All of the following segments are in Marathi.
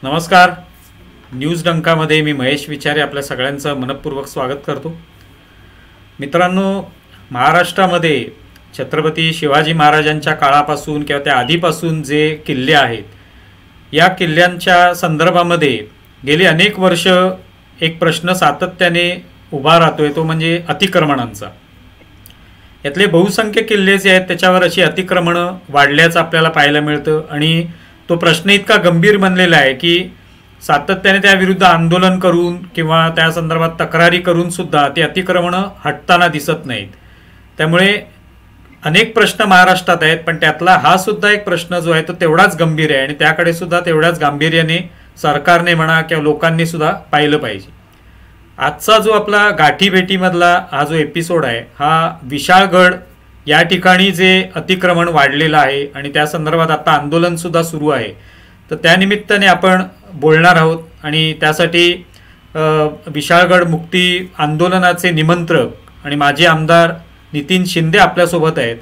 नमस्कार. न्यूज डंकामध्ये मी महेश विचारे आपल्या सगळ्यांचं मनपूर्वक स्वागत करतो. मित्रांनो, महाराष्ट्रामध्ये छत्रपती शिवाजी महाराजांच्या काळापासून किंवा त्या आधीपासून जे किल्ले आहेत, या किल्ल्यांच्या संदर्भामध्ये गेली अनेक वर्ष एक प्रश्न सातत्याने उभा राहतोय, तो म्हणजे अतिक्रमणांचा. यातले बहुसंख्य किल्ले जे आहेत त्याच्यावर अशी अतिक्रमणं वाढल्याचं आपल्याला पाहायला मिळतं आणि तो प्रश्न इतका गंभीर बनलेला आहे की सातत्याने त्याविरुद्ध आंदोलन करून किंवा त्या संदर्भात तक्रारी करून सुद्धा ते अतिक्रमणं हटताना दिसत नाहीत. त्यामुळे अनेक प्रश्न महाराष्ट्रात आहेत, पण त्यातला हा सुद्धा एक प्रश्न जो आहे तो तेवढाच गंभीर आहे आणि त्याकडे सुद्धा तेवढ्याच गांभीर्याने सरकारने म्हणा किंवा लोकांनी सुद्धा पाहिलं पाहिजे. आजचा जो आपला गाठीभेटीमधला हा जो एपिसोड आहे, हा विशाळगड या ठिकाणी जे अतिक्रमण वाढलेलं आहे आणि त्या संदर्भात आता आंदोलन सुद्धा सुरू आहे, तर त्यानिमित्ताने आपण बोलणार आहोत. आणि त्यासाठी विशाळगड मुक्ती आंदोलनाचे निमंत्रक आणि माजी आमदार नितीन शिंदे आपल्यासोबत आहेत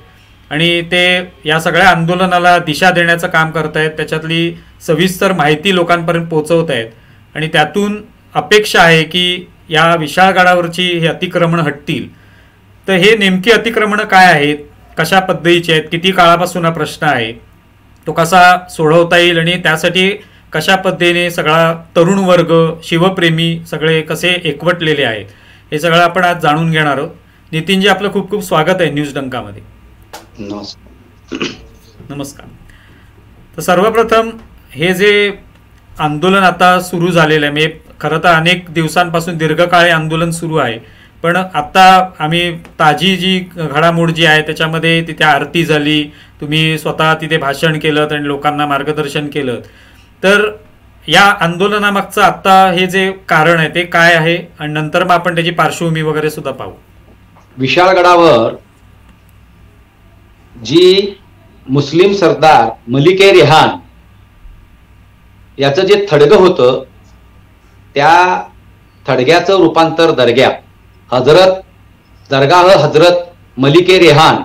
आणि ते या सगळ्या आंदोलनाला दिशा देण्याचं काम करत आहेत. त्याच्यातली सविस्तर माहिती लोकांपर्यंत पोहोचवत आहेत आणि त्यातून अपेक्षा आहे की या विशाळगडावरची हे अतिक्रमण हटतील. तर हे नेमकी अतिक्रमणं काय आहेत, कशा पद्धतीचे आहेत, किती काळापासून हा प्रश्न आहे, तो कसा सोडवता येईल आणि त्यासाठी कशा पद्धतीने सगळा तरुण वर्ग, शिवप्रेमी सगळे कसे एकवटलेले आहेत, हे सगळं आपण आज जाणून घेणार आहोत. नितीनजी, आपलं खूप खूप स्वागत आहे न्यूज डंकामध्ये. नमस्कार. तर सर्वप्रथम हे जे आंदोलन आता सुरू झालेलं आहे, म्हणजे खरं तर अनेक दिवसांपासून दीर्घकाळ आंदोलन सुरू आहे, पण आता आम्ही ताजी जी घडामोड जी आहे त्याच्यामध्ये तिथे आरती झाली, तुम्ही स्वतः तिथे भाषण केलं आणि लोकांना मार्गदर्शन केलं. तर या आंदोलनामागचं आत्ता हे जे कारण आहे ते काय आहे आणि नंतर मग आपण त्याची पार्श्वभूमी वगैरे सुद्धा पाहू. विशाळगडावर जी मुस्लिम सरदार मलिक-ए-रेहान याचं जे थडगं होतं, त्या थडग्याचं रूपांतर दरगाह हजरत मलिक-ए-रेहान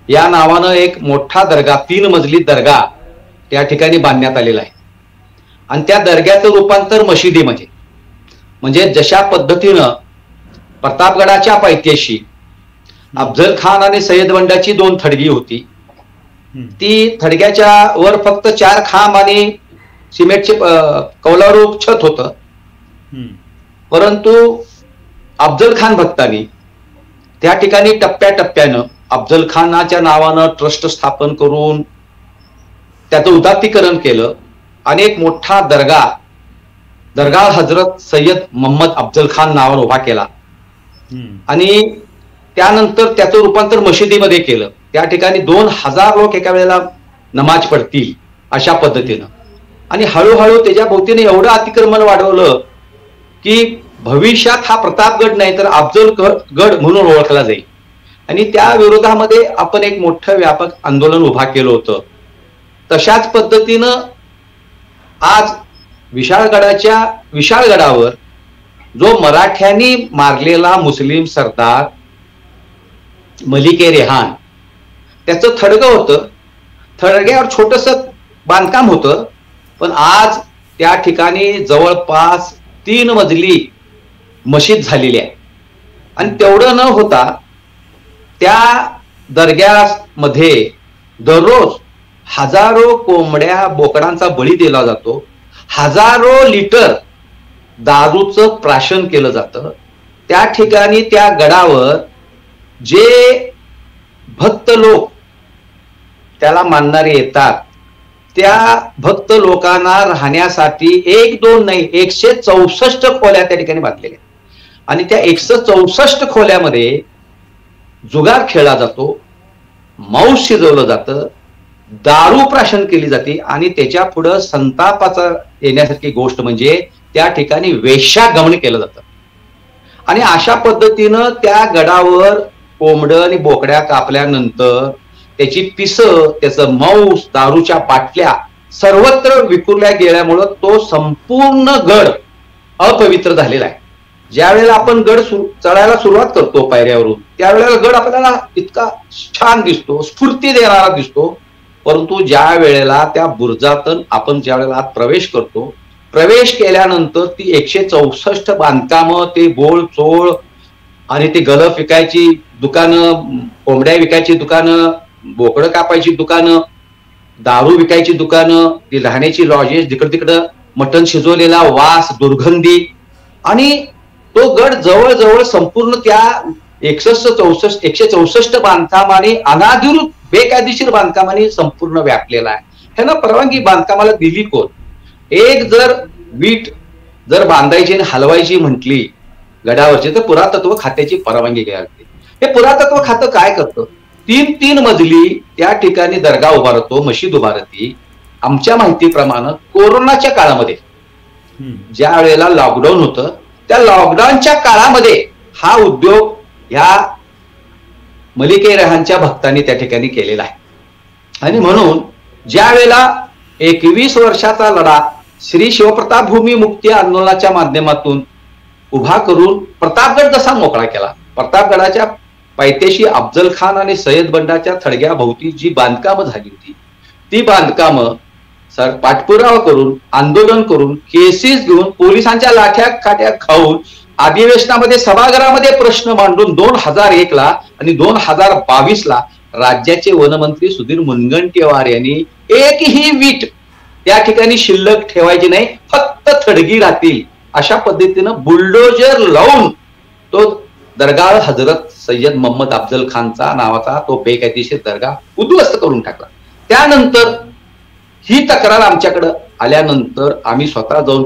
या नावानं एक मोठा दर्गा, 3 मजली दर्गा त्या ठिकाणी बांधण्यात आलेला आहे. आणि त्या दर्ग्याचं रूपांतर मशिदीमध्ये, म्हणजे जशा पद्धतीनं प्रतापगडाच्या पायथ्याशी अफजल खान आणि सय्यद बंडाची 2 थडगी होती, ती थडग्याच्या वर फक्त 4 खांब आणि सिमेंटचे कौलारू छत होतं. परंतु अफजल खान भक्तांनी त्या ठिकाणी टप्प्याटप्प्यानं अफजल खानाच्या नावानं ट्रस्ट स्थापन करून त्याचं उदात्तीकरण केलं आणि एक मोठा दर्गा हजरत सय्यद मोहम्मद अफजल खान नावानं उभा केला आणि त्यानंतर त्याचं रूपांतर मशिदीमध्ये केलं. त्या ठिकाणी 2000 लोक एका वेळेला नमाज पडतील अशा पद्धतीनं. आणि हळूहळू त्याच्या भोवतीने एवढं अतिक्रमण वाढवलं की भविष्यात हा प्रतापगड नाही तर अफजल गड म्हणून ओळखला जाईल. आणि त्या विरोधामध्ये आपण एक मोठं व्यापक आंदोलन उभा केलं होतं. तशाच पद्धतीनं आज विशाळगडावर जो मराठ्यांनी मारलेला मुस्लिम सरदार मलिक-ए-रेहान, त्याचं थडगं होतं, थडग्यावर छोटंसं बांधकाम होतं, पण आज त्या ठिकाणी जवळपास 3 मजली मशीद झालेली आहे. आणि तेवढं न होता त्या दर्ग्यामध्ये दररोज हजारो कोंबड्या बोकडांचा बळी दिला जातो, हजारो लिटर दारूचं प्राशन केलं जातं. त्या ठिकाणी त्या गडावर जे भक्त लोक त्याला मानणारे येतात, त्या भक्त लोकांना राहण्यासाठी 1-2 नाही 164 खोल्या त्या ठिकाणी बांधलेल्या. आणि त्या 164 खोल्यामध्ये जुगार खेळला जातो, मांस शिजवलं जातं, दारू प्राशन केली जाते आणि त्याच्या पुढं संतापाचा येण्यासारखी गोष्ट म्हणजे त्या ठिकाणी वेश्यागमन केलं जातं. आणि अशा पद्धतीनं त्या गडावर कोंबडं आणि बोकड्या कापल्यानंतर त्याची पिसं, त्याचं मांस, दारूच्या बाटल्या सर्वत्र विखुरल्या गेल्यामुळं तो संपूर्ण गड अपवित्र झालेला आहे. ज्या वेळेला आपण गड चढायला सुरुवात करतो पायऱ्यावरून, त्यावेळेला गड आपल्याला इतका छान दिसतो, स्फूर्ती देणारा दिसतो, परंतु ज्या वेळेला त्या बुरुजातून आपण ज्या वेळेला आत प्रवेश करतो, प्रवेश केल्यानंतर ती 164 बांधकामं, ते बोळ चोळ आणि ती गलफ विकायची दुकानं, कोंबड्या विकायची दुकानं, बोकडं कापायची दुकानं, दारू विकायची दुकानं, ती राहण्याची लॉजेस, जिकडं तिकडं मटण शिजवलेला वास, दुर्गंधी, आणि तो गड जवळजवळ संपूर्ण त्या 164 बांधकामाने, अनाधिकृत बेकायदेशीर बांधकामाने संपूर्ण व्यापलेला आहे. ह्यानं परवानगी बांधकामाला दिली कोण? एक जर वीट जर बांधायची आणि हलवायची म्हटली गडावरची तर पुरातत्व खात्याची परवानगी घ्यावी लागते. हे पुरातत्व खातं काय करतं? 3 मजली त्या ठिकाणी दर्गा उभारतो, मशीद उभारती. आमच्या माहितीप्रमाणे कोरोनाच्या काळामध्ये ज्या वेळेला लॉकडाऊन होतं, त्या लॉकडाऊनच्या काळामध्ये हा उद्योग ह्या मलिके रेहानच्या भक्तांनी त्या ठिकाणी केलेला आहे. आणि म्हणून ज्या वेळेला 21 वर्षाचा लढा श्री शिवप्रताप भूमी मुक्ती आंदोलनाच्या माध्यमातून उभा करून प्रतापगड जसा मोकळा केला, प्रतापगडाच्या पायथ्याशी अफजल खान आणि सय्यद बंडाच्या थडग्याभोवती जी बांधकामं झाली होती, ती बांधकामं पाठपुरावा करून, आंदोलन करून, केसेस घेऊन, पोलिसांच्या लाठ्या काट्या खाऊन, अधिवेशनामध्ये सभागृहामध्ये प्रश्न मांडून 2001 ला आणि 2022 ला राज्याचे वनमंत्री सुधीर मुनगंटीवार यांनी एकही वीट त्या ठिकाणी शिल्लक ठेवायची नाही, फक्त थडगी राहतील अशा पद्धतीनं बुलडोजर लावून तो दर्गा हजरत सय्यद मोहम्मद अफजल खानचा नावाचा तो बेकायदेशीर दर्गा उद्ध्वस्त करून टाकला. त्यानंतर ही तक्रार आमच्याकडे आल्यानंतर आम्ही स्वतः जाऊन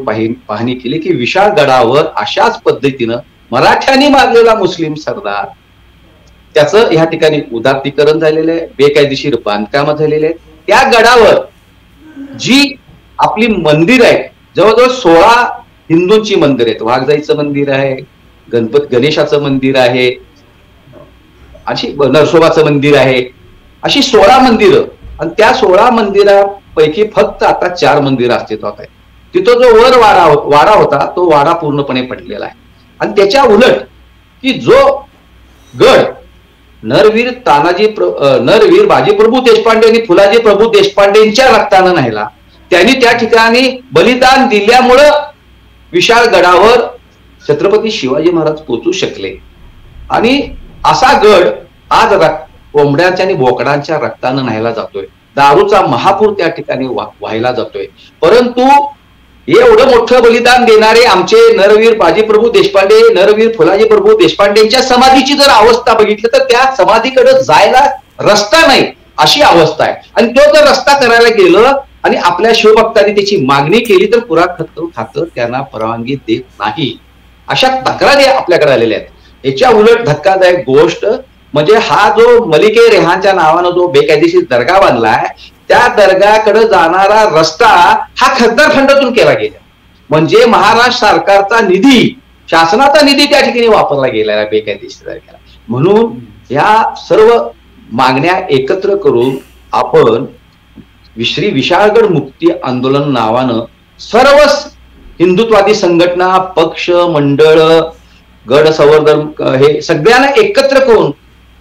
पाहणी केली की विशाळ गडावर अशाच पद्धतीनं मराठ्यांनी मारलेला मुस्लिम सरदार, त्याचं ह्या ठिकाणी उदात्तीकरण झालेलं आहे, बेकायदेशीर बांधकाम झालेले आहेत. त्या गडावर जी आपली मंदिर आहे, जवळजवळ 16 हिंदूंची मंदिर आहेत. वाघजाईचं मंदिर आहे, गणेशाचं मंदिर आहे, अशी नरसोबाचं मंदिर आहे, अशी 16 मंदिरं. आणि त्या 16 मंदिरापैकी फक्त आता 4 मंदिरं अस्तित्वात आहेत. तिथं जो वर वाडा होता तो वाडा पूर्णपणे पडलेला आहे. आणि त्याच्या उलट की जो गड नरवीर बाजीप्रभू देशपांडे आणि फुलाजी प्रभू देशपांडेंच्या रक्तानं नाहीला, त्यांनी त्या ठिकाणी बलिदान दिल्यामुळं विशाळ गडावर छत्रपती शिवाजी महाराज पोचू शकले. आणि असा गड आज कोंबड्यांच्या आणि बोकडांच्या रक्तानं न्हायला जातोय, दारूचा महापूर त्या ठिकाणी व्हायला जातोय. परंतु एवढं मोठं बलिदान देणारे आमचे नरवीर बाजीप्रभू देशपांडे, नरवीर फुलाजी प्रभू देशपांडेंच्या समाधीची जर अवस्था बघितली तर त्या समाधीकडे जायला रस्ता नाही अशी अवस्था आहे. आणि तो जर रस्ता करायला गेलं आणि आपल्या शिवभक्तांनी त्याची मागणी केली तर पुरातत्व खातं त्यांना परवानगी देत नाही. अशा तक्रारी आपल्याकडे आलेल्या आहेत. याच्या उलट धक्कादायक गोष्ट म्हणजे हा जो मलिके रेहानच्या नावानं जो बेकायदेशीर दर्गा बांधलाय, त्या दर्गाकडे जाणारा रस्ता हा खासदार फंडातून केला गेला. म्हणजे महाराष्ट्र सरकारचा निधी, शासनाचा निधी त्या ठिकाणी वापरला गेलेला बेकायदेशीर दर्गाला. म्हणून या सर्व मागण्या एकत्र करून आपण श्री विशाळगड मुक्ती आंदोलन नावानं सर्व हिंदुत्वादी संघटना, पक्ष, मंडळ, गड संवर्धन हे सगळ्यांना एकत्र करून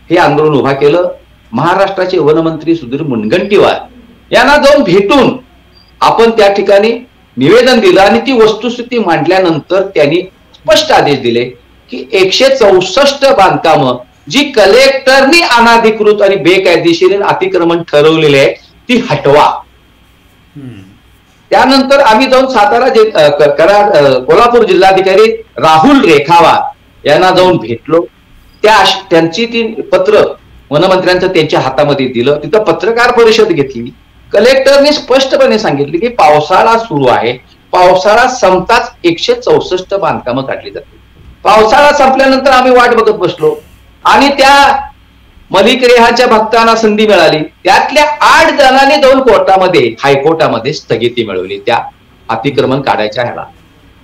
हे आंदोलन उभा केलं. महाराष्ट्राचे वनमंत्री सुधीर मुनगंटीवार यांना जाऊन भेटून आपण त्या ठिकाणी निवेदन दिलं आणि ती वस्तुस्थिती मांडल्यानंतर त्यांनी स्पष्ट आदेश दिले की 164 बांधकामं जी कलेक्टरनी अनाधिकृत आणि बेकायदेशीर अतिक्रमण ठरवलेले आहे ती हटवा. त्यानंतर आम्ही जाऊन कोल्हापूर जिल्हाधिकारी राहुल रेखावार यांना जाऊन भेटलो. त्यांची ती पत्र वनमंत्र्यांचं त्यांच्या हातामध्ये दिलं. तिथं पत्रकार परिषद घेतली. कलेक्टरने स्पष्टपणे सांगितले की पावसाळा सुरू आहे, पावसाळा संपताच 164 बांधकामं काढली जातील. पावसाळा संपल्यानंतर आम्ही वाट बघत बसलो आणि त्या मलिक रेहानच्या भक्तांना संधी मिळाली. त्यातल्या 8 जणांनी जाऊन कोर्टामध्ये, हायकोर्टामध्ये स्थगिती मिळवली त्या अतिक्रमण काढायच्या ह्याला.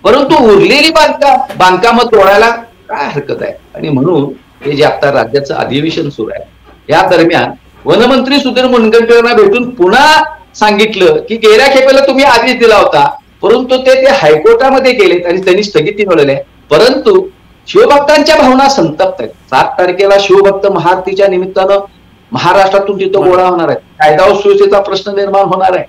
परंतु उरलेली बांधकामं तोडायला काय हरकत आहे. आणि म्हणून हे जे आता राज्याचं अधिवेशन सुरू आहे या दरम्यान वनमंत्री सुधीर मुनगंटीवारांना भेटून पुन्हा सांगितलं की गेल्या खेपेला तुम्ही आदेश दिला होता, परंतु ते हायकोर्टामध्ये गेलेत आणि त्यांनी स्थगिती मिळवली आहे. परंतु शिवभक्तांच्या भावना संतप्त आहेत. 7 तारखेला शिवभक्त महाआरतीच्या निमित्तानं महाराष्ट्रातून तिथं गोळा होणार आहेत. कायदा व सुव्यवस्थेचा प्रश्न निर्माण होणार आहे.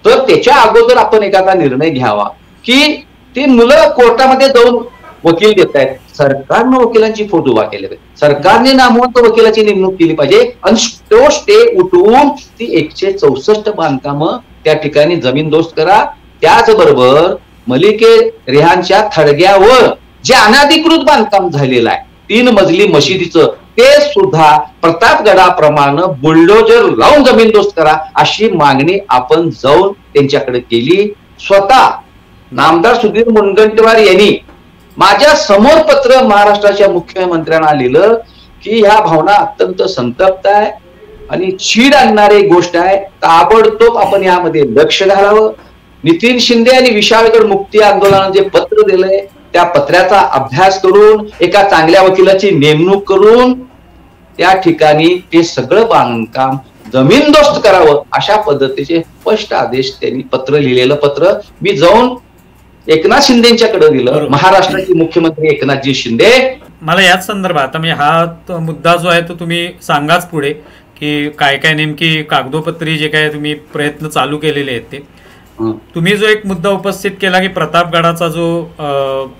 तर त्याच्या अगोदर आपण एखादा निर्णय घ्यावा की ती मुलं कोर्टामध्ये जाऊन वकील देत आहेत. सरकारनं वकिलांची फौज उभा केले पाहिजे, सरकारने नामवंत वकिलाची नेमणूक केली पाहिजे आणि तो स्टे उठवून ती 164 बांधकामं त्या ठिकाणी जमीनदोस्त करा. त्याचबरोबर मलिके रेहानच्या थडग्यावर जे अनधिकृत बांधकाम झालेलं आहे 3 मजली मशिदीचं, ते सुद्धा प्रतापगडाप्रमाणे बुलडोजर लावून जमीनदोस्त करा अशी मागणी आपण जाऊन त्यांच्याकडे केली. स्वतः नामदार सुधीर मुनगंटीवार यांनी माझ्या समोर पत्र महाराष्ट्राच्या मुख्यमंत्र्यांना लिहिलं की ह्या भावना अत्यंत संतप्त आहे आणि चीड आणणारी गोष्ट आहे, ताबडतोब आपण यामध्ये लक्ष घालावं. नितीन शिंदे आणि विशाळगड मुक्ती आंदोलनाने जे पत्र दिलंय त्या पत्राचा अभ्यास करून एका चांगल्या वकिलाची नेमणूक करून त्या ठिकाणी ते सगळं बांधकाम जमीनदोस्त करावं अशा पद्धतीचे स्पष्ट आदेश त्यांनी पत्र लिहिलेलं पत्र मी जाऊन एकनाथ शिंदेच्याकडे दिलं. महाराष्ट्राचे मुख्यमंत्री एकनाथजी शिंदे. मला याच संदर्भात आता मी हा मुद्दा जो आहे तो तुम्ही सांगाच पुढे की काय काय नेमकी कागदोपत्री जे काय तुम्ही प्रयत्न चालू केलेले आहेत ते. तुम्ही जो एक मुद्दा उपस्थित केला की प्रतापगडाचा जो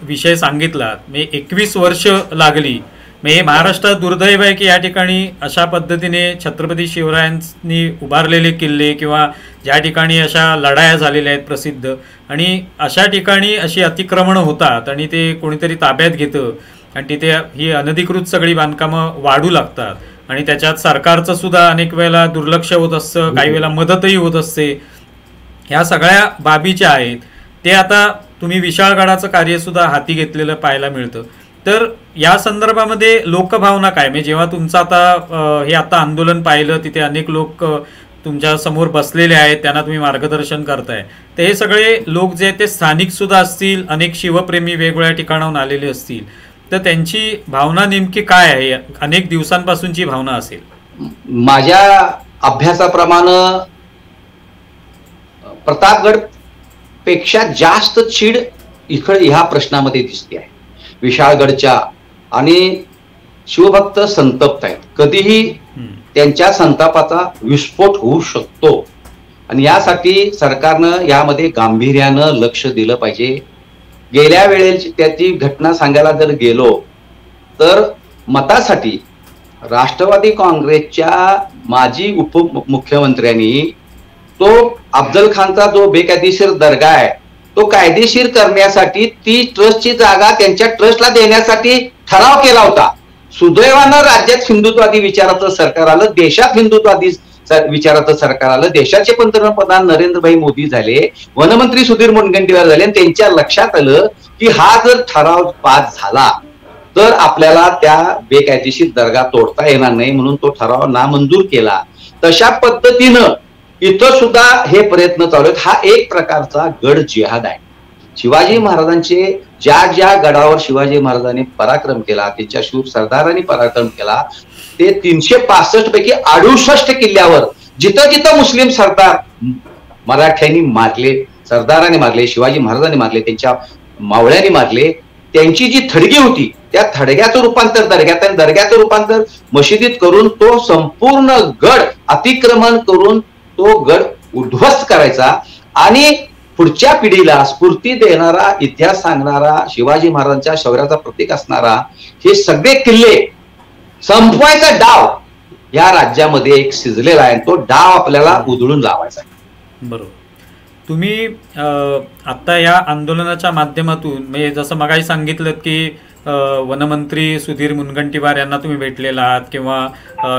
विषय सांगितला, 21 वर्ष लागली. हे महाराष्ट्रात दुर्दैव आहे की या ठिकाणी अशा पद्धतीने छत्रपती शिवरायांनी उभारलेले किल्ले किंवा ज्या ठिकाणी अशा लढाया झालेल्या आहेत प्रसिद्ध, आणि अशा ठिकाणी अशी अतिक्रमणं होतात आणि ते कोणीतरी ताब्यात घेतं आणि तिथे ही अनधिकृत सगळी बांधकामं वाढू लागतात आणि त्याच्यात सरकारचं सुद्धा अनेक वेळेला दुर्लक्ष होत असतं, काही वेळेला मदतही होत असते. ह्या सगळ्या बाबी ज्या आहेत ते आता तुम्ही विशाळगडाचं कार्य सुद्धा हाती घेतलेलं पाहायला मिळतं. तर या संदर्भामध्ये लोकभावना काय, म्हणजे जेव्हा तुमचं आता हे आता आंदोलन पाहिलं तिथे अनेक लोक तुमच्या समोर बसलेले आहेत, त्यांना तुम्ही मार्गदर्शन करताय, तर हे सगळे लोक जे आहेत ते स्थानिक सुद्धा असतील, अनेक शिवप्रेमी वेगवेगळ्या ठिकाणाहून आलेले असतील, तर त्यांची भावना नेमकी काय आहे, अनेक दिवसांपासूनची भावना असेल? माझ्या अभ्यासाप्रमाणे प्रतापगड पेक्षा जास्त चीड इकडे ह्या प्रश्नामध्ये दिसते आहे. विशाळगडच्या आणि शिवभक्त संतप्त आहेत, कधीही त्यांच्या संतापाचा विस्फोट होऊ शकतो आणि यासाठी सरकारनं यामध्ये गांभीर्यानं लक्ष दिलं पाहिजे. गेल्या वेळेची त्याची घटना सांगायला जर गेलो तर मतासाठी राष्ट्रवादी काँग्रेसच्या माजी उपमुख्यमंत्र्यांनी तो अफजल खानचा जो बेकायदेशीर दर्गा आहे तो कायदेशीर करण्यासाठी ती ट्रस्टची जागा त्यांच्या ट्रस्टला देण्यासाठी ठराव केला होता. सुदैवानं राज्यात हिंदुत्ववादी विचाराचं सरकार आलं, देशात हिंदुत्ववादी विचाराचं सरकार आलं, देशाचे पंतप्रधान नरेंद्रभाई मोदी झाले, वनमंत्री सुधीर मुनगंटीवार झाले आणि त्यांच्या लक्षात आलं की हा जर ठराव पास झाला तर आपल्याला त्या बेकायदेशीर दर्गा तोडता येणार नाही, म्हणून तो ठराव नामंजूर केला. तशा पद्धतीनं इथं सुद्धा हे प्रयत्न चालू आहेत. हा एक प्रकारचा गड जिहाद आहे. शिवाजी महाराजांचे ज्या ज्या गडावर शिवाजी महाराजांनी पराक्रम केला, त्यांच्या शूर सरदारांनी पराक्रम केला, ते 365 पैकी 68 किल्ल्यावर जिथं जिथं मुस्लिम सरदार मराठ्यांनी मारले, सरदारांनी मारले, शिवाजी महाराजांनी मारले, त्यांच्या मावळ्यांनी मारले, त्यांची जी थडगी होती त्या थडग्याचं रूपांतर दर्ग्यात आणि दर्ग्याचं रूपांतर मशिदीत करून तो संपूर्ण गड अतिक्रमण करून तो गड उद्ध्वस्त करायचा आणि पुढच्या पिढीला स्फूर्ती देणारा, इतिहास सांगणारा, शिवाजी महाराजांच्या शौर्याचा प्रतीक असणारा हे सगळे किल्ले संपवायचा डाव या राज्यामध्ये एक शिजलेला आहे. तो डाव आपल्याला उधळून लावायचा आहे. बरोबर. तुम्ही आता या आंदोलनाच्या माध्यमातून म्हणजे जसं मगाही सांगितलं की वनमंत्री सुधीर मुनगंटीवार यांना तुम्ही भेटलेला आहात किंवा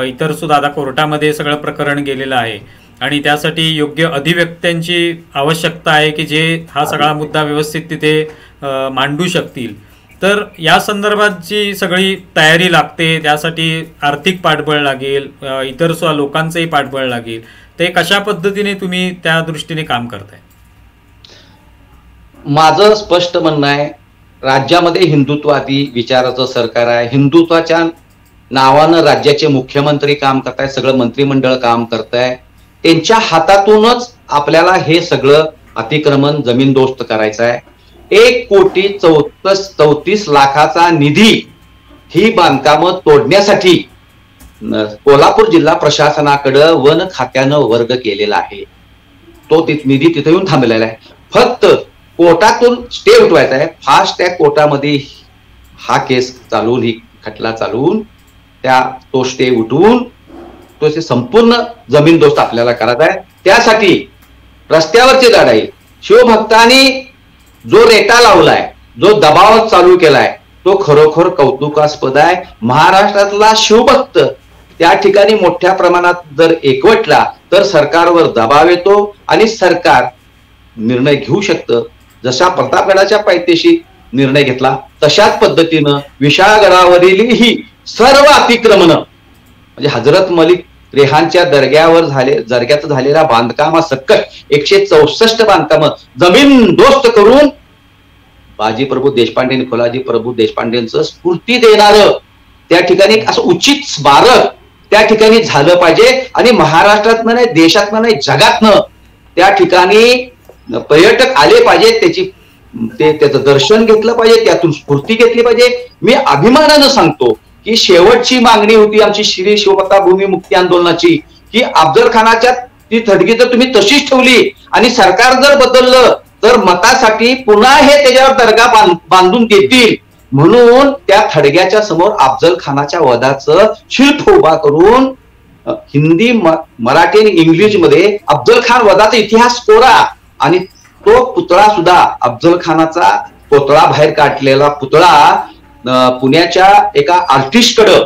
इतर सुद्धा आता कोर्टामध्ये सगळं प्रकरण गेलेलं आहे आणि त्यासाठी योग्य अधिवक्त्यांची आवश्यकता आहे की जे हा सगळा मुद्दा व्यवस्थित तिथे मांडू शकतील. तर या संदर्भातची सगळी तयारी लागते, त्यासाठी आर्थिक पाठबळ लागेल, इतर सुद्धा लोकांचंही पाठबळ लागेल. ते कशा पद्धतीने तुम्ही त्या दृष्टीने काम करताय? माझं स्पष्ट म्हणणं आहे, राज्यामध्ये हिंदुत्ववादी विचाराचं सरकार आहे. हिंदुत्वाच्या नावानं राज्याचे मुख्यमंत्री काम करताय, सगळं मंत्रिमंडळ काम करताय. त्यांच्या हातातूनच आपल्याला हे सगळं अतिक्रमण जमीनदोस्त करायचं आहे. 1,34,00,00,000 निधी ही बांधकामं तोडण्यासाठी कोल्हापूर जिल्हा प्रशासनाकडे वन खात्यानं वर्ग केलेला आहे. तो निधी तिथे येऊन थांबलेला आहे. फक्त कोर्टातून स्टे उठवायचा आहे. फास्ट ट्रॅक कोर्टामध्ये हा केस चालवून, ही खटला चालवून तो स्टे उठवून तो संपूर्ण जमीनदोस्त आपल्याला करायचा आहे. त्यासाठी रस्त्यावरची लढाई, शिवभक्तांनी जो रेटा लावलाय, जो दबाव चालू केलाय, तो खरोखर कौतुकास्पद आहे. महाराष्ट्रातला शिवभक्त त्या ठिकाणी मोठ्या प्रमाणात जर एकवटला तर सरकारवर दबाव येतो आणि सरकार निर्णय घेऊ शकतं. जसा प्रतापगडाच्या पायथ्याशी निर्णय घेतला तशाच पद्धतीनं विशाळगडावरील ही सर्व अतिक्रमण म्हणजे हजरत मलिक रेहानच्या दर्ग्याचं झालेल्या बांधकामासकट 164 बांधकाम जमीनदोस्त करून बाजीप्रभू देशपांडे आणि फुलाजी प्रभू देशपांडेंचं स्फूर्ती देणारं त्या ठिकाणी असं उचित स्मारक त्या ठिकाणी झालं पाहिजे. आणि महाराष्ट्रातनं नाही, देशातनं नाही, जगातनं त्या ठिकाणी पर्यटक आले पाहिजे, त्याचं दर्शन घेतलं पाहिजे, त्यातून स्फूर्ती घेतली पाहिजे. मी अभिमानानं सांगतो की शेवटची मागणी होती आमची श्री शिवभक्ता भूमी मुक्ती आंदोलनाची, की अफजल खानाच्या ती थडगी जर तुम्ही तशीच ठेवली आणि सरकार जर बदललं तर मतासाठी पुन्हा हे त्याच्यावर दर्गा बांधून घेतील. म्हणून त्या थडग्याच्या समोर अफजल खानाच्या वधाचं शिल्प उभा करून हिंदी, मराठी आणि इंग्लिश मध्ये अफजल खान वधाचा इतिहास कोरा आणि तो पुतळा सुद्धा अफजल खानाचा पुतळा बाहेर काढलेला पुतळा पुण्याच्या एका आर्टिस्टकडे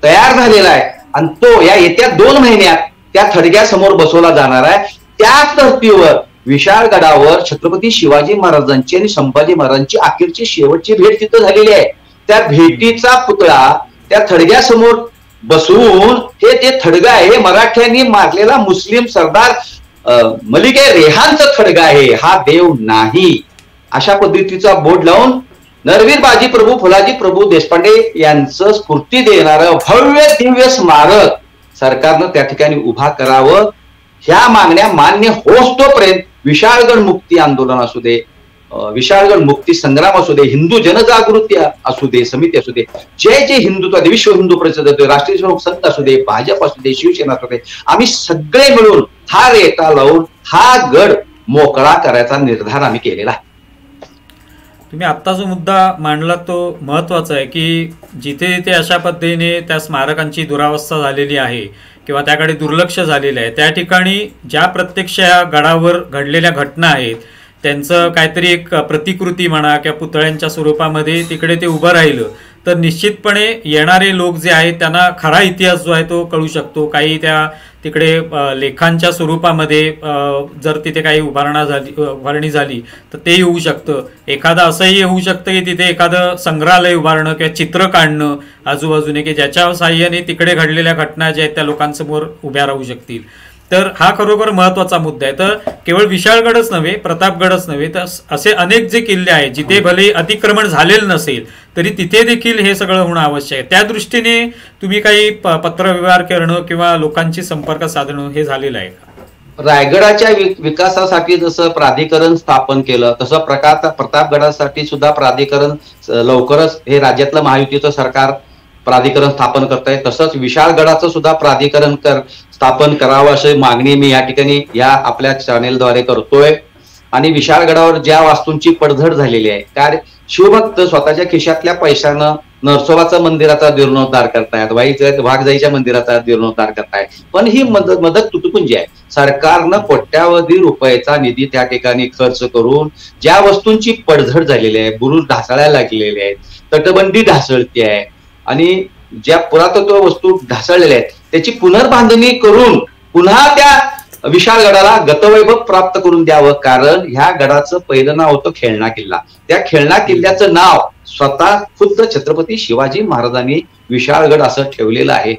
तयार झालेला आहे आणि तो या येत्या 2 महिन्यात त्या थडग्यासमोर बसवला जाणार आहे. त्याच धर्तीवर विशाळगडावर छत्रपती शिवाजी महाराजांची आणि संभाजी महाराजांची अखेरची शेवटची भेट तिथं झालेली आहे. त्या भेटीचा पुतळा त्या थडग्यासमोर बसवून ते थडगा आहे मराठ्यांनी मारलेला मुस्लिम सरदार मलिक रेहानचं थडगा आहे, हा देव नाही, अशा पद्धतीचा बोर्ड लावून नरवीर बाजी प्रभू फुलाजी प्रभू देशपांडे यांचं स्फूर्ती देणारं भव्य दिव्य स्मारक सरकारनं त्या ठिकाणी उभा करावं. ह्या मागण्या मान्य होस तोपर्यंत विशाळगड मुक्ती आंदोलन असू दे, विशाळगड मुक्ती संग्राम असू दे, हिंदू जनजागृती असू दे, समिती असू दे, जे हिंदुत्व विश्व हिंदू परिषद, राष्ट्रीय स्वयंसेवक संघ असू दे, भाजप असू दे, शिवसेना असू दे, आम्ही सगळे मिळून हा रेटा लावून हा गड मोकळा करायचा निर्धार आम्ही केलेला आहे. तुम्ही आत्ता जो मुद्दा मांडला तो महत्त्वाचा आहे की जिथे जिथे अशा पद्धतीने त्या स्मारकांची दुरावस्था झालेली आहे किंवा त्याकडे दुर्लक्ष झालेलं आहे, त्या ठिकाणी ज्या प्रत्यक्ष या गडावर घडलेल्या घटना आहेत त्यांचं काहीतरी एक प्रतिकृती म्हणा किंवा पुतळ्यांच्या स्वरूपामध्ये तिकडे ते उभं राहिलं तर निश्चितपणे येणारे लोक जे आहेत त्यांना खरा इतिहास जो आहे तो कळू शकतो. काही त्या तिकडे लेखांच्या स्वरूपामध्ये जर तिथे काही उभारणी झाली तर ते होऊ शकतं. एखादं असंही होऊ शकतं की तिथे एखादं संग्रहालय उभारणं किंवा चित्र काढणं आजूबाजूने की ज्याच्या साहाय्याने तिकडे घडलेल्या घटना ज्या आहेत त्या लोकांसमोर उभ्या राहू शकतील. तर हा खरोखर महत्त्वाचा मुद्दा आहे. तर केवळ विशाळगडच नव्हे, प्रतापगडच नव्हे, तर असे अनेक जे किल्ले आहेत जिथे भले अतिक्रमण झालेलं नसेल तरी तिथे देखील हे सगळं होणं आवश्यक आहे. त्या दृष्टीने तुम्ही काही पत्रव्यवहार करणं किंवा लोकांशी संपर्क साधणं हे झालेलं आहे का? रायगडाच्या विकासासाठी जसं प्राधिकरण स्थापन केलं तसं प्रतापगडासाठी सुद्धा प्राधिकरण लवकरच हे राज्यातलं महायुतीचं सरकार प्राधिकरण स्थापन करत आहे. तसंच विशाळगडाचं सुद्धा प्राधिकरण स्थापन करावं अशी मागणी मी या ठिकाणी या आपल्या चॅनेलद्वारे करतोय. आणि विशाळगडावर ज्या वास्तूंची पडझड झालेली आहे, कारण शिवभक्त स्वतःच्या खिशातल्या पैशानं नरसोबाचं मंदिराचा जीर्णोद्धार करतायत, वाघजाईच्या मंदिराचा जीर्णोद्धार करतायत, पण ही मदत तुटपुंजी आहे. सरकारनं कोट्यावधी रुपयाचा निधी त्या ठिकाणी खर्च करून ज्या वस्तूंची पडझड झालेली आहे, बुरुज ढासळायला लागलेले आहेत, तटबंदी ढासळती आहे आणि ज्या पुरातत्व वस्तू ढासळलेल्या आहेत त्याची पुनर्बांधणी करून पुन्हा त्या विशाळगडाला गतवैभव प्राप्त करून द्यावं. कारण ह्या गडाचं पहिलं नाव होतं खेळणा किल्ला. त्या खेळणा किल्ल्याचं नाव स्वतः खुद्द छत्रपती शिवाजी महाराजांनी विशाळगड असं ठेवलेलं आहे.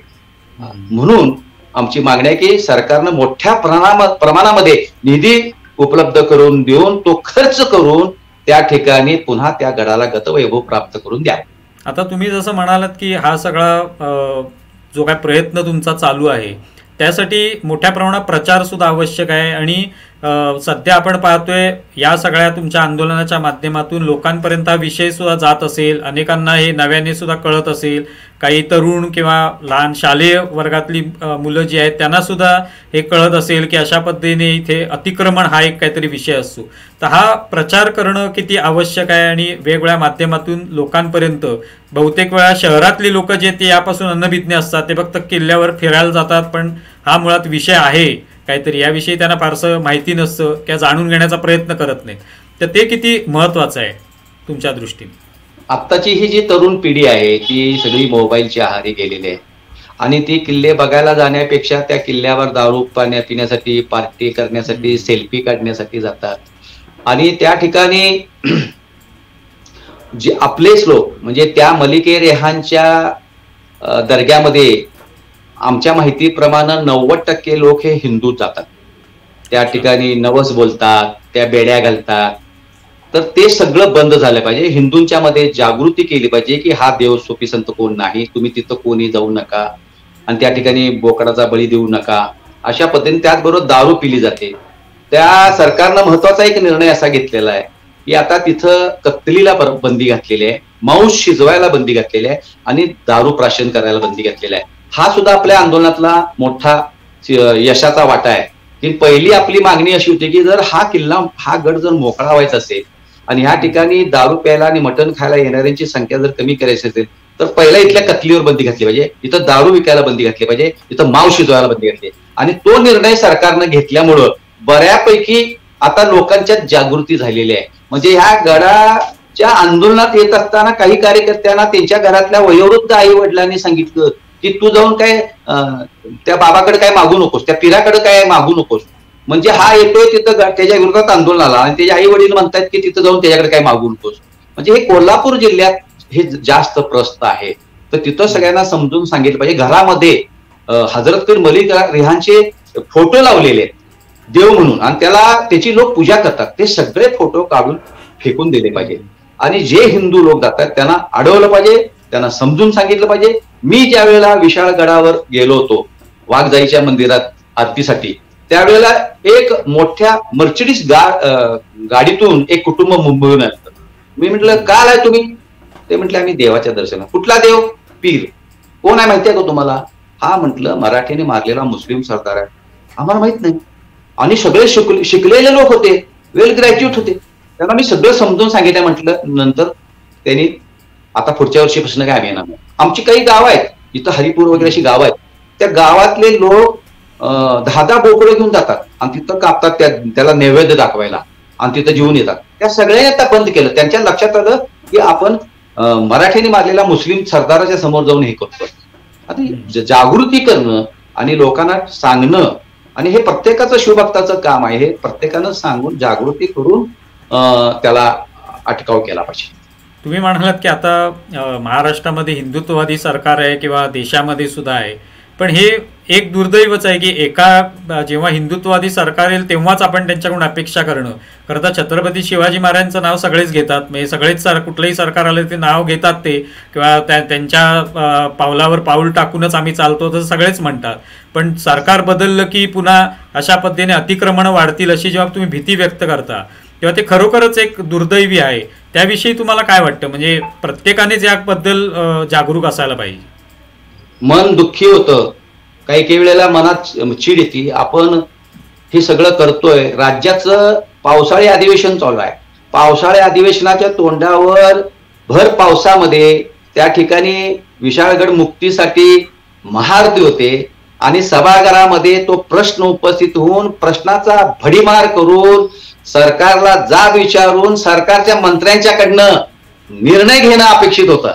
म्हणून आमची मागणी आहे की सरकारनं मोठ्या प्रमाणामध्ये निधी उपलब्ध करून देऊन तो खर्च करून त्या ठिकाणी पुन्हा त्या गडाला गतवैभव प्राप्त करून द्यावं. आता तुम्ही जसं म्हणालात की हा सगळा जो काय प्रयत्न तुमचा चालू आहे त्यासाठी मोठ्या प्रमाणात प्रचार सुद्धा आवश्यक आहे आणि सध्या आपण पाहतोय या सगळ्या तुमच्या आंदोलनाच्या माध्यमातून लोकांपर्यंत हा विषय सुद्धा जात असेल, अनेकांना हे नव्याने सुद्धा कळत असेल, काही तरुण किंवा लहान शालेय वर्गातली मुलं जी आहेत त्यांना सुद्धा हे कळत असेल की अशा पद्धतीने इथे अतिक्रमण हा एक काहीतरी विषय असतो. तर हा प्रचार करणं किती आवश्यक आहे आणि वेगवेगळ्या माध्यमातून लोकांपर्यंत, बहुतेक वेळा शहरातली लोक जे ते यापासून अनभिज्ञ असतात, ते फक्त किल्ल्यावर फिरायला जातात, पण हा मुळात विषय आहे काहीतरी याविषयी त्यांना फारसं माहिती नसतं किंवा जाणून घेण्याचा प्रयत्न करत नाही. तर ते किती महत्वाचं आहे तुमच्या दृष्टीने? आत्ताची ही जी तरुण पिढी आहे ती सगळी मोबाईलची आहारी गेलेली आहे आणि ती किल्ले बघायला जाण्यापेक्षा त्या किल्ल्यावर दारू पिण्यासाठी, पार्टी करण्यासाठी, सेल्फी काढण्यासाठी जातात. आणि त्या ठिकाणी जे आपलेच लोक म्हणजे त्या मलिके रेहानच्या दर्ग्यामध्ये आमच्या माहितीप्रमाणे 90% लोक हे हिंदू जातात. त्या ठिकाणी नवस बोलतात, त्या बेड्या घालतात. तर ते सगळं बंद झालं पाहिजे. हिंदूंच्या मध्ये जागृती केली पाहिजे की हा देव सोपी संत कोण नाही, तुम्ही तिथं कोणी जाऊ नका आणि त्या ठिकाणी बोकडाचा बळी देऊ नका, अशा पद्धतीने. त्याचबरोबर दारू पिली जाते. त्या सरकारनं महत्वाचा एक निर्णय असा घेतलेला आहे की आता तिथं कत्तलीला बंदी घातलेली आहे, मांस शिजवायला बंदी घातलेली आहे आणि दारू प्राशन करायला बंदी घातलेली आहे. हा सुद्धा आपल्या आंदोलनातला मोठा यशाचा वाटा आहे की पहिली आपली मागणी अशी होती की जर हा किल्ला, हा गड जर मोकळा व्हायचा असेल आणि ह्या ठिकाणी दारू प्यायला आणि मटण खायला येणाऱ्यांची संख्या जर कमी करायची असेल तर पहिला इथल्या कत्तलीवर बंदी घातली पाहिजे, इथं दारू विकायला बंदी घातली पाहिजे, इथं मांस शिजवायला बंदी घातली. आणि तो निर्णय सरकारनं घेतल्यामुळं बऱ्यापैकी आता लोकांच्यात जागृती झालेली आहे. म्हणजे ह्या गडाच्या आंदोलनात येत असताना काही कार्यकर्त्यांना त्यांच्या घरातल्या वयोवृद्ध आई वडिलांनी सांगितलं की तू जाऊन काय त्या बाबाकडे काय मागू नकोस, त्या पिराकडे काय मागू नकोस. म्हणजे हा येतोय तिथं त्याच्या विरोधात आंदोलनाला आणि त्याचे आई वडील म्हणतात की तिथं जाऊन त्याच्याकडे काय मागू नकोस. म्हणजे हे कोल्हापूर जिल्ह्यात हे जास्त प्रस्त आहे. तर तिथं सगळ्यांना समजून सांगितलं पाहिजे. घरामध्ये हजरत पीर मलिक रेहानचे फोटो लावलेले आहेत देव म्हणून आणि त्याची लोक पूजा करतात. ते सगळे फोटो काढून फेकून दिले पाहिजे आणि जे हिंदू लोक जातात त्यांना अडवलं पाहिजे, त्यांना समजून सांगितलं पाहिजे. मी ज्या वेळेला विशाळगडावर गेलो होतो वाघजाईच्या मंदिरात आरतीसाठी, त्यावेळेला एक मोठ्या मर्सिडीज गाडीतून एक कुटुंब मुंबईहून आलं. मी म्हटलं का आलाय तुम्ही? ते म्हटले आम्ही देवाच्या दर्शनाला. कुठला देव? पीर. कोण आहे माहिती आहे का तुम्हाला? हा म्हटलं मराठीने मारलेला मुस्लिम सरदार आहे. आम्हाला माहित नाही. आणि सगळे शिकलेले लोक होते, वेल ग्रॅज्युएट होते. त्यांना मी सगळं समजून सांगितलं. म्हटलं नंतर त्यांनी आता पुढच्या वर्षीपासून काय आम्ही येणार नाही. आमची काही गाव आहेत इथं, हरिपूर वगैरे अशी गाव आहेत, त्या गावातले लोक 10 बोकडं घेऊन जातात आणि तिथं कापतात, त्याला नैवेद्य दाखवायला आणि तिथं जेवून येतात. त्या सगळ्यांनी आता बंद केलं. त्यांच्या लक्षात आलं की आपण मराठीने मारलेला मुस्लिम सरदाराच्या समोर जाऊन हे करतो. आता जागृती करणं आणि लोकांना सांगणं आणि हे प्रत्येकाचं शिवभक्ताचं काम आहे. हे प्रत्येकानं सांगून जागृती करून त्याला अटकाव केला पाहिजे. तुम्ही म्हणालात की आता महाराष्ट्रामध्ये हिंदुत्ववादी सरकार आहे किंवा देशामध्ये सुद्धा आहे, पण हे एक दुर्दैवच आहे की जेव्हा हिंदुत्ववादी सरकार येईल तेव्हाच आपण त्यांच्याकडून अपेक्षा करणं. खरं तर छत्रपती शिवाजी महाराजांचं नाव सगळेच घेतात, म्हणजे सगळेच कुठलंही सरकार आलं ते नाव घेतात ते, किंवा त्यांच्या पावलावर पाऊल टाकूनच आम्ही चालतो तर सगळेच म्हणतात. पण सरकार बदललं की पुन्हा अशा पद्धतीने अतिक्रमणं वाढतील अशी जेव्हा तुम्ही भीती व्यक्त करता तेव्हा ते खरोखरच एक दुर्दैवी आहे. त्याविषयी तुम्हाला काय वाटतं? म्हणजे प्रत्येकानेच याबद्दल जागरूक असायला पाहिजे. मन दुःखी होतं, काही वेळेला मनात चीड येते. आपण हे सगळं करतोय, राज्याचं पावसाळी अधिवेशन चालू आहे. पावसाळी अधिवेशनाच्या तोंडावर भर पावसामध्ये त्या ठिकाणी विशाळगड मुक्तीसाठी महाआरती होते आणि सभागृहामध्ये तो प्रश्न उपस्थित होऊन प्रश्नाचा भडीमार करून सरकारला जाब विचारून सरकारच्या मंत्र्यांच्याकडनं निर्णय घेणं अपेक्षित होतं.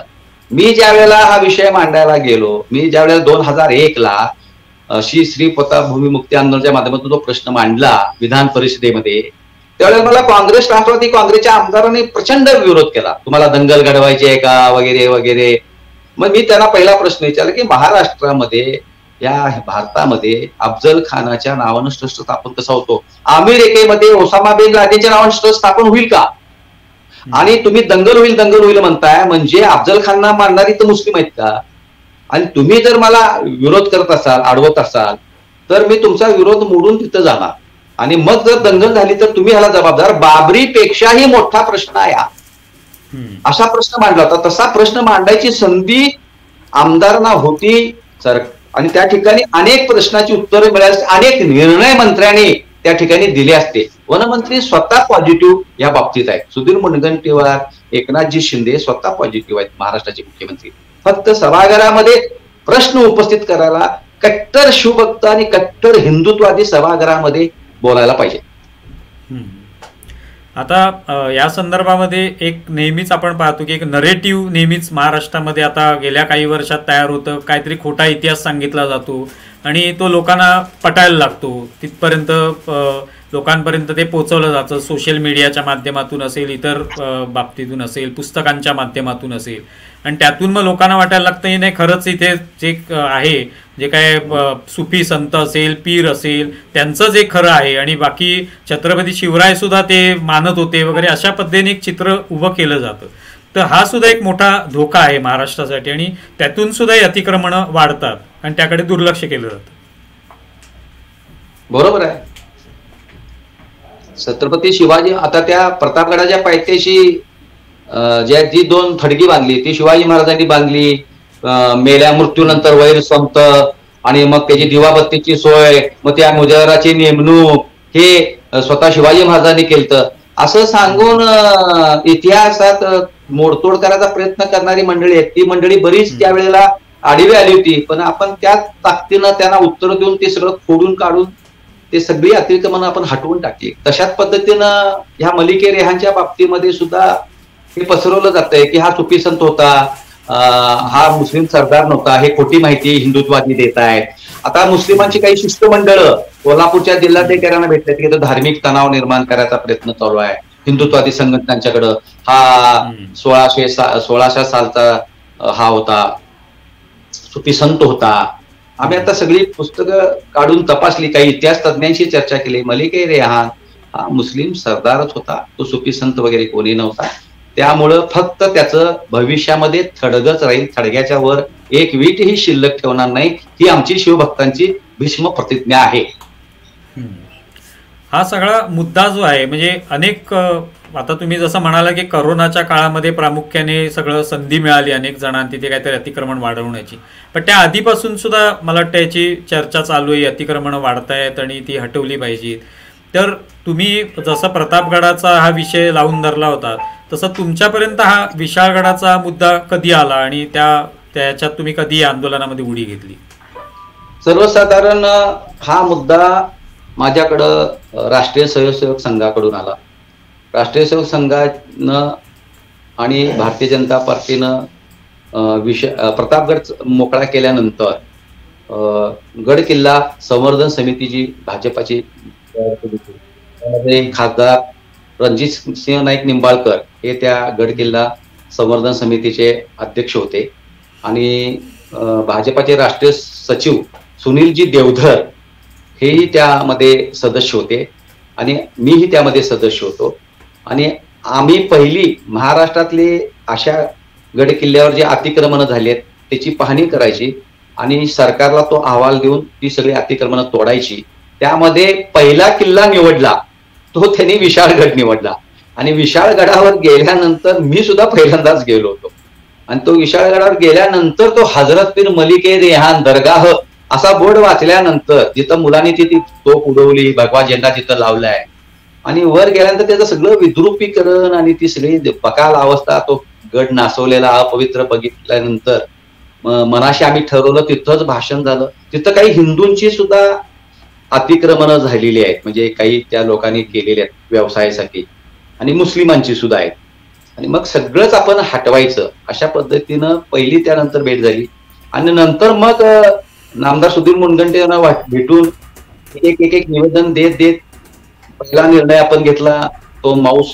मी ज्या वेळेला हा विषय मांडायला गेलो, मी ज्या वेळेला 2001ला श्री प्रताप भूमिमुक्ती आंदोलनाच्या माध्यमातून तो प्रश्न मांडला विधान परिषदेमध्ये, त्यावेळेला मला काँग्रेस, राष्ट्रवादी काँग्रेसच्या आमदारांनी प्रचंड विरोध केला. तुम्हाला दंगल घडवायची आहे का वगैरे वगैरे. मग मी त्यांना पहिला प्रश्न विचारला की महाराष्ट्रामध्ये, या भारतामध्ये अफजल खानाच्या नावानं ट्रस्ट स्थापन कसा होतो? अमेरिकेमध्ये ओसामा बिन लादेनच्या नावानं ट्रस्ट स्थापन होईल का? आणि तुम्ही दंगल होईल म्हणताय, म्हणजे अफजल खानना मारणारी तर मुस्लिम आहेत का? आणि तुम्ही जर मला विरोध करत असाल, अडवत असाल, तर मी तुमचा विरोध मोडून तिथं जाणार. आणि मग जर दंगल झाली तर तुम्ही ह्याला जबाबदार. बाबरीपेक्षाही मोठा प्रश्न आहे हा. असा प्रश्न मांडला होता. तसा प्रश्न मांडायची संधी आमदारांना होती सर, आणि त्या ठिकाणी अनेक प्रश्नाची उत्तरं मिळाली, अनेक निर्णय मंत्र्यांनी त्या ठिकाणी दिले असते. वनमंत्री स्वतः पॉझिटिव्ह या बाबतीत आहेत. सुधीर मुनगंटीवार, एकनाथजी शिंदे स्वतः पॉझिटिव्ह आहेत, महाराष्ट्राचे मुख्यमंत्री. फक्त सभागृहामध्ये प्रश्न उपस्थित करायला कट्टर शिवभक्त आणि कट्टर हिंदुत्ववादी सभागृहामध्ये बोलायला पाहिजे. आता या संदर्भामध्ये एक नेहमीच आपण पाहतो की एक नरेटिव्ह नेहमीच महाराष्ट्रामध्ये आता गेल्या काही वर्षात तयार होतं. काहीतरी खोटा इतिहास सांगितला जातो आणि तो लोकांना पटायला लागतो. तिथपर्यंत लोकांपर्यंत ते पोहोचवलं जातं. सोशल मीडियाच्या माध्यमातून असेल, इतर बाबतीतून असेल, पुस्तकांच्या माध्यमातून असेल, आणि त्यातून मग लोकांना वाटायला लागतं की नाही खरंच इथे जे आहे, जे काय सुफी संत असेल, पीर असेल, त्यांचं जे खरं आहे आणि बाकी छत्रपती शिवराय सुद्धा ते मानत होते वगैरे, अशा पद्धतीने एक चित्र उभं केलं जातं. तर हा सुद्धा एक मोठा धोका आहे महाराष्ट्रासाठी आणि त्यातून सुद्धा अतिक्रमणं वाढतात आणि त्याकडे दुर्लक्ष केलं जातं. बरोबर आहे. छत्रपती शिवाजी आता त्या प्रतापगडाच्या पायथ्याशी जी 2 थडगी बांधली ती शिवाजी महाराजांनी बांधली. मेल्या मृत्यूनंतर वैर संत आणि मग त्याची दिवाबत्तीची सोय, मग त्या मुजराची नेमणूक हे स्वतः शिवाजी महाराजांनी केलं, असं सांगून इतिहासात मोडतोड करायचा प्रयत्न करणारी मंडळी आहेत. ती मंडळी बरीच त्यावेळेला आडवी आली होती, पण आपण त्या ताकदीनं त्यांना उत्तर देऊन ते सगळं खोडून काढून ते सगळी अतिक्रमणं आपण हटवून टाकली. तशाच पद्धतीनं ह्या मलिके रेहानच्या बाबतीमध्ये सुद्धा हे पसरवलं जातंय की हा सुफी संत होता, हा मुस्लिम सरदार नव्हता, हे खोटी माहिती हिंदुत्ववादी देत आहेत. आता मुस्लिमांची काही शिष्टमंडळ कोल्हापूरच्या जिल्हाधिकाऱ्यांना भेटले की धार्मिक तणाव निर्माण करायचा प्रयत्न चालू आहे हिंदुत्ववादी संघटनांच्याकडं. हा 1600 सालचा हा होता, सुफी संत होता. आम्ही आता सगळी पुस्तकं काढून तपासली, काही इतिहास तज्ञांशी चर्चा केली. मलिके रेहान हा मुस्लिम सरदारच होता, तो सुफी संत वगैरे कोणी नव्हता. त्यामुळं फक्त त्याचं भविष्यामध्ये थडगच राहील, थडग्याच्या वर एक वीटही शिल्लक ठेवणार नाही, ही आमची शिवभक्तांची भीष्म प्रतिज्ञा आहे. हा सगळा मुद्दा जो आहे म्हणजे अनेक आता तुम्ही जसं म्हणाला की करोनाच्या काळामध्ये प्रामुख्याने सगळं संधी मिळाली अनेक जणांना तिथे काहीतरी अतिक्रमण वाढवण्याची, पण त्या आधीपासून सुद्धा मला वाटतं याची चर्चा चालू आहे, अतिक्रमणं वाढतायत आणि ती हटवली पाहिजेत. तर तुम्ही जसं प्रतापगडाचा हा विषय लावून धरला होता तसं तुमच्यापर्यंत हा विशाळगडाचा मुद्दा कधी आला आणि त्याच्यात तुम्ही कधी या आंदोलनामध्ये उडी घेतली? सर्वसाधारण हा मुद्दा माझ्याकडं राष्ट्रीय स्वयंसेवक संघाकडून आला. राष्ट्रीय सेवक संघानं आणि भारतीय जनता पार्टीनं प्रतापगड मोकळा केल्यानंतर गड किल्ला संवर्धन समिती जी भाजपाची त्यामध्ये खासदार रणजित सिंह नाईक निंबाळकर हे त्या गड किल्ला संवर्धन समितीचे अध्यक्ष होते आणि भाजपाचे राष्ट्रीय सचिव सुनीलजी देवधर हेही त्यामध्ये सदस्य होते आणि मीही त्यामध्ये सदस्य होतो. आणि आम्ही पहिली महाराष्ट्रातले अशा गड किल्ल्यावर जे अतिक्रमणं झाली आहेत त्याची पाहणी करायची आणि सरकारला तो अहवाल देऊन ती सगळी अतिक्रमणं तोडायची. त्यामध्ये पहिला किल्ला निवडला तो त्यांनी विशाळगड निवडला आणि विशाळगडावर गेल्यानंतर मी सुद्धा पहिल्यांदाच गेलो होतो आणि तो विशाळगडावर गेल्यानंतर तो हजरत पीर मलिके रेहान दरगाह असा बोर्ड वाचल्यानंतर जिथं मुलांनी ती तोफ उडवली, भगवा झेंडा तिथं लावलाय आणि वर गेल्यानंतर त्याचं सगळं विद्रुपीकरण आणि ती सगळी बकाल अवस्था, तो गड नासवलेला अपवित्र बघितल्यानंतर मनाशी आम्ही ठरवलं, तिथंच भाषण झालं. तिथं काही हिंदूंची सुद्धा अतिक्रमणं झालेली आहेत, म्हणजे काही त्या लोकांनी केलेले आहेत व्यवसायासाठी आणि मुस्लिमांची सुद्धा आहेत आणि मग सगळंच आपण हटवायचं अशा पद्धतीनं पहिली त्यानंतर भेट झाली आणि नंतर मग नामदार सुधीर मुनगंटे यांना भेटून एक निवेदन देत पहिला निर्णय आपण घेतला तो मांस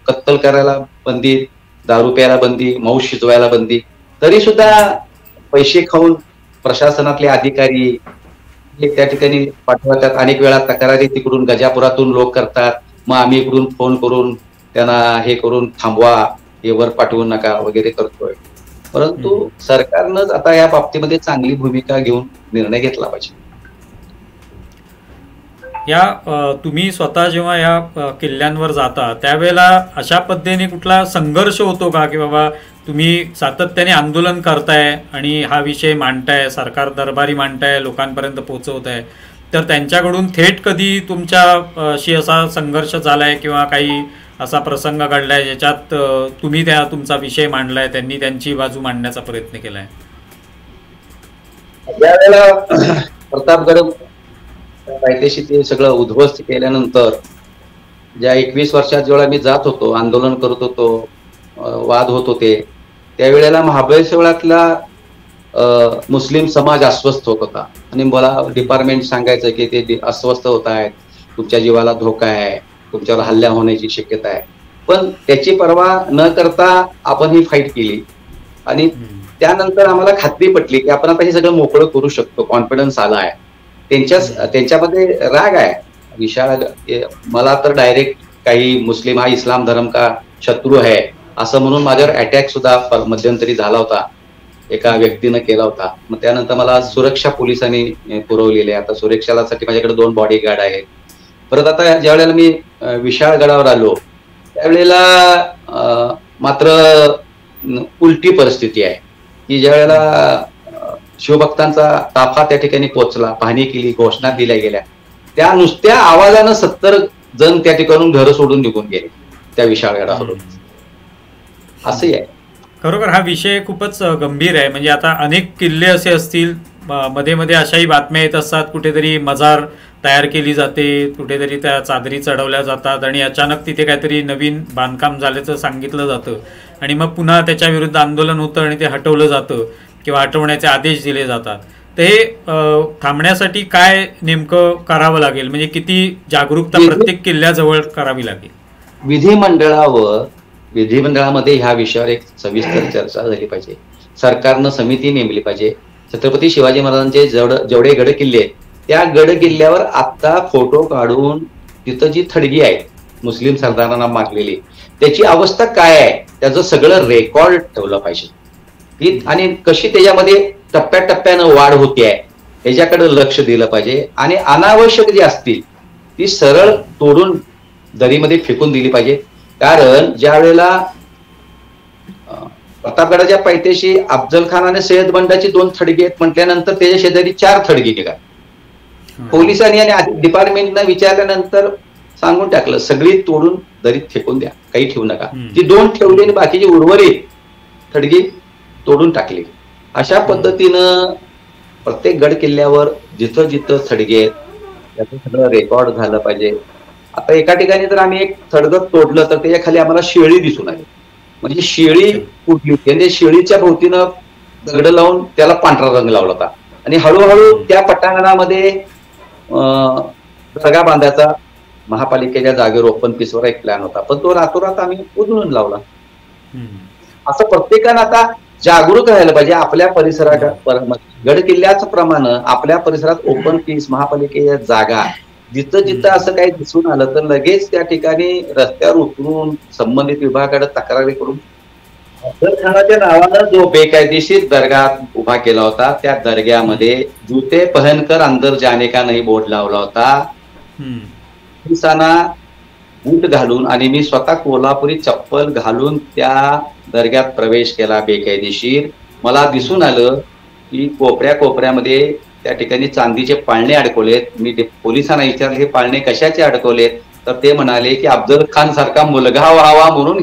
कत्तल करायला बंदी, दारू प्यायला बंदी, मांस शिजवायला बंदी. तरी सुद्धा पैसे खाऊन प्रशासनातले अधिकारी त्या ठिकाणी पाठवतात. अनेक वेळा तक्रारी तिकडून गजापुरातून लोक करतात, मग आम्ही इकडून फोन करून त्यांना हे करून थांबवा, हे वर पाठवू नका वगैरे करतोय. परंतु सरकारनंच आता या बाबतीमध्ये चांगली भूमिका घेऊन निर्णय घेतला पाहिजे. तुम्ही स्वतः जेव्हा या किल्ल्यांवर जाता त्यावेळेला अशा पद्धतीने कुठला संघर्ष होतो का, की बाबा तुम्ही सातत्याने आंदोलन करताय आणि हा विषय मांडताय, सरकार दरबारी मांडताय, लोकांपर्यंत पोहोचवताय, तर त्यांच्याकडून थेट कधी तुमच्याशी असा संघर्ष झालाय किंवा काही असा प्रसंग घडलाय ज्याच्यात तुम्ही तुमचा विषय मांडलाय, त्यांनी त्यांची बाजू मांडण्याचा प्रयत्न केलाय? ज्यावेळेला प्रतापगड पायथ्याशी ते सगळं उद्ध्वस्त केल्यानंतर ज्या 21 वर्षात जेव्हा मी जात होतो, आंदोलन करत होतो, वाद होत होते, त्यावेळेला महाबळेश्वरातला मुस्लिम समाज अस्वस्थ होत होता आणि मला डिपार्टमेंट सांगायचं की ते अस्वस्थ होत आहेत, तुमच्या जीवाला धोका आहे, तुमच्यावर हल्ला होण्याची शक्यता आहे. पण त्याची पर्वा न करता आपण ही फाईट केली आणि त्यानंतर आम्हाला खात्री पटली की आपण आता हे सगळं मोकळं करू शकतो. कॉन्फिडन्स आला आहे. त्यांच्यामध्ये राग आहे विशाळ. मला तर डायरेक्ट काही मुस्लिम हा इस्लाम धर्म का शत्रू आहे असं म्हणून माझ्यावर अटॅक सुद्धा मध्यंतरी झाला होता, एका व्यक्तीनं केला होता. मग त्यानंतर मला सुरक्षा पोलिसांनी पुरवलेली आहे. आता सुरक्षेसाठी माझ्याकडे 2 बॉडीगार्ड आहेत. परत आता ज्या वेळेला मी विशाळगडावर आलो त्यावेळेला मात्र उलटी परिस्थिती आहे की ज्या वेळेला शिवभक्तांचा ताफा त्या ठिकाणी पोहोचला, पाहणी केली, घोषणा दिल्या गेल्या, त्या नुसत्या आवाजानं 70 जण त्या ठिकाणून घर सोडून निघून गेले त्या विशाळगडावरून. असंही आहे. खरोखर हा विषय खूपच गंभीर आहे. म्हणजे आता अनेक किल्ले असे असतील, मध्ये मध्ये अशाही बातम्या येत असतात, कुठेतरी मजार तयार केली जाते, कुठेतरी त्या चादरी चढवल्या जातात आणि अचानक तिथे काहीतरी नवीन बांधकाम झाल्याचं सांगितलं जातं आणि मग पुन्हा त्याच्या विरुद्ध आंदोलन होतं आणि ते हटवलं जातं किंवा हटवण्याचे आदेश दिले जातात. तर हे थांबण्यासाठी काय नेमकं करावं लागेल, म्हणजे किती जागरूकता प्रत्येक किल्ल्याजवळ करावी लागेल? विधिमंडळामध्ये ह्या विषयावर एक सविस्तर चर्चा झाली पाहिजे. सरकारनं समिती नेमली पाहिजे. छत्रपती शिवाजी महाराजांचे जेवढे गड किल्ले आहेत त्या गड किल्ल्यावर आता फोटो काढून तिथं जी थडगी आहे मुस्लिम सरदारांना मारलेली त्याची अवस्था काय आहे त्याचं सगळं रेकॉर्ड ठेवलं पाहिजे आणि कशी त्याच्यामध्ये टप्प्याटप्प्यानं वाढ होते आहे याच्याकडे लक्ष दिलं पाहिजे. आणि अनावश्यक जी असतील ती सरळ तोडून दरीमध्ये फेकून दिली पाहिजे. कारण ज्या वेळेला प्रतापगडाच्या पायथ्याशी अफजल खान आणि सय्यद बंडाची 2 थडगी आहेत म्हटल्यानंतर त्याच्या शेजारी 4 थडगी निघाल. पोलिसांनी आणि डिपार्टमेंटनं विचारल्यानंतर सांगून टाकलं सगळी तोडून दरीत फेकून द्या, काही ठेवू नका. ती 2 ठेवली आणि बाकीची उर्वरित थडगी तोडून टाकली. अशा पद्धतीनं प्रत्येक गड किल्ल्यावर जिथं जिथं थडगे आहेत त्याचं सगळं रेकॉर्ड झालं पाहिजे. आता एका ठिकाणी जर आम्ही एक थडगं तोडलं तर त्याच्या खाली आम्हाला शेळी दिसून आली. म्हणजे शेळी कुठली म्हणजे शेळीच्या भोवतीनं दगड लावून त्याला पांढरा रंग लावला होता आणि हळूहळू त्या पटांगणामध्ये दर्गा बांधायचा महापालिकेच्या जागेवर ओपन पीसवर एक प्लॅन होता, पण तो रातोरात आम्ही उधळून लावला. असं प्रत्येकानं आता जागरूक राहायला पाहिजे. आपल्या परिसरात गड किल्ल्याचं प्रमाण आपल्या परिसरात ओपन पीस महापालिकेच्या जागा जिथं जिथं असं काही दिसून आलं तर लगेच त्या ठिकाणी रस्त्यावर उतरून संबंधित विभागाकडे तक्रारी करून अफजल खानाच्या नावानं जो बेकायदेशीर दर्गा उभा केला होता त्या दर्ग्यामध्ये जूते पहनकर अंदर जाने का नाही बोर्ड लावला होता. पोलिसांना बूट घालून आणि मी स्वतः कोल्हापुरी चप्पल घालून त्या दर्ग्यात प्रवेश केला बेकायदेशीर. मला दिसून आलं की कोपऱ्यामध्ये त्या ठिकाणी चांदीचे पाळणे अडकवलेत. मी पोलिसांना विचारले हे पाळणे कशाचे अडकवलेत तर ते म्हणाले की अफजल खान सारखा मुलगा व्हावा म्हणून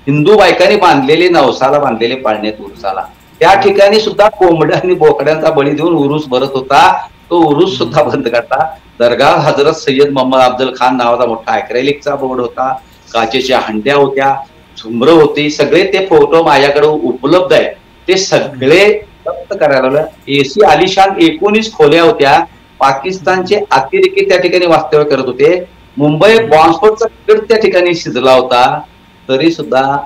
हिंदू बायकांनी बांधलेले नवसाला बांधलेले पाळणे उरुसाला. त्या ठिकाणी सुद्धा कोंबड्या आणि बोकड्यांचा बळी देऊन उरूस भरत होता. तो उरूस सुद्धा बंद करता. दर्गा हजरत सय्यद मोहम्मद अफजल खान नावाचा मोठा अॅक्रेलिकचा बोर्ड होता, काचेच्या हंड्या होत्या, झुंबर होती, सगळे ते फोटो माझ्याकडे उपलब्ध आहेत. ते सगळे जप्त करायला एसी आलिशान 19 खोल्या होत्या. पाकिस्तानचे अतिरेकी त्या ठिकाणी वास्तव्य करत होते. मुंबई बॉम्बस्फोटचा गड त्या ठिकाणी शिजला होता. तरी सुद्धा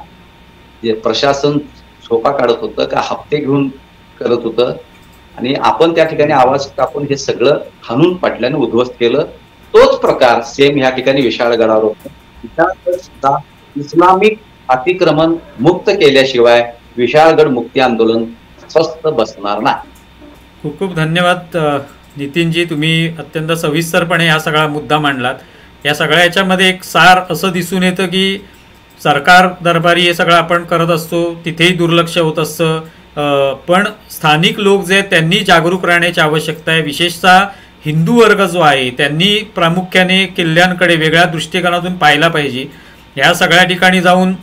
प्रशासन झोपा काढत होतं का हप्ते घेऊन करत होतं आणि आपण त्या ठिकाणी आवाज टाकून हे सगळं हाणून पाडल्याने उद्ध्वस्त केलं. तोच प्रकार सेम ह्या ठिकाणी विशाळगडावर होता. सुद्धा इस्लामिक अतिक्रमण मुक्त केल्याशिवाय विशाळगड मुक्ती आंदोलन स्वस्थ बसणार नाही. खूप खूप धन्यवाद नितीनजी, तुम्ही अत्यंत सविस्तरपणे हा सगळा मुद्दा मांडलात. या सगळ्या याच्यामध्ये एक सार असं दिसून येतं की सरकार दरबारी हे सगळं आपण करत असतो, तिथेही दुर्लक्ष होत असतं. पण स्थानिक लोक जे आहेत त्यांनी जागरूक राहण्याची आवश्यकता आहे. विशेषतः हिंदू वर्ग जो आहे त्यांनी प्रामुख्याने किल्ल्यांकडे वेगळ्या दृष्टिकोनातून पाहायला पाहिजे. ह्या सगळ्या ठिकाणी जाऊन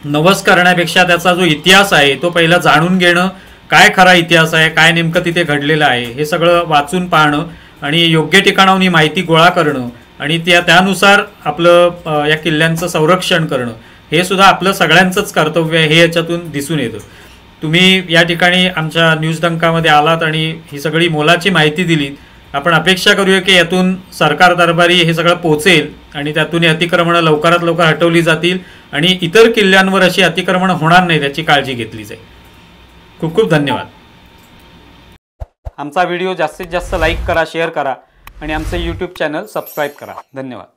नवस करण्यापेक्षा त्याचा जो इतिहास आहे तो पहिला जाणून घेणं, काय खरा इतिहास आहे, काय नेमकं तिथे घडलेलं आहे हे सगळं वाचून पाहणं आणि योग्य ठिकाणाहून ही माहिती गोळा करणं आणि त्यानुसार आपलं या किल्ल्यांचं संरक्षण करणं हे सुद्धा आपलं सगळ्यांचंच कर्तव्य आहे, हे याच्यातून दिसून येतं. तुम्ही या ठिकाणी आमच्या न्यूज डंकामध्ये आलात आणि ही सगळी मोलाची माहिती दिलीत. आपण अपेक्षा करूया की यातून सरकार दरबारी हे सगळं पोहोचेल आणि त्यातून ही अतिक्रमणं लवकरात लवकर हटवली जातील आणि इतर किल्ल्यांवर अशी अतिक्रमणं होणार नाही याची काळजी घेतली जाईल. खूप खूप धन्यवाद. आमचा व्हिडिओ जास्तीत जास्त लाईक करा, शेअर करा आणि आमचं यूट्यूब चॅनल सबस्क्राईब करा. धन्यवाद.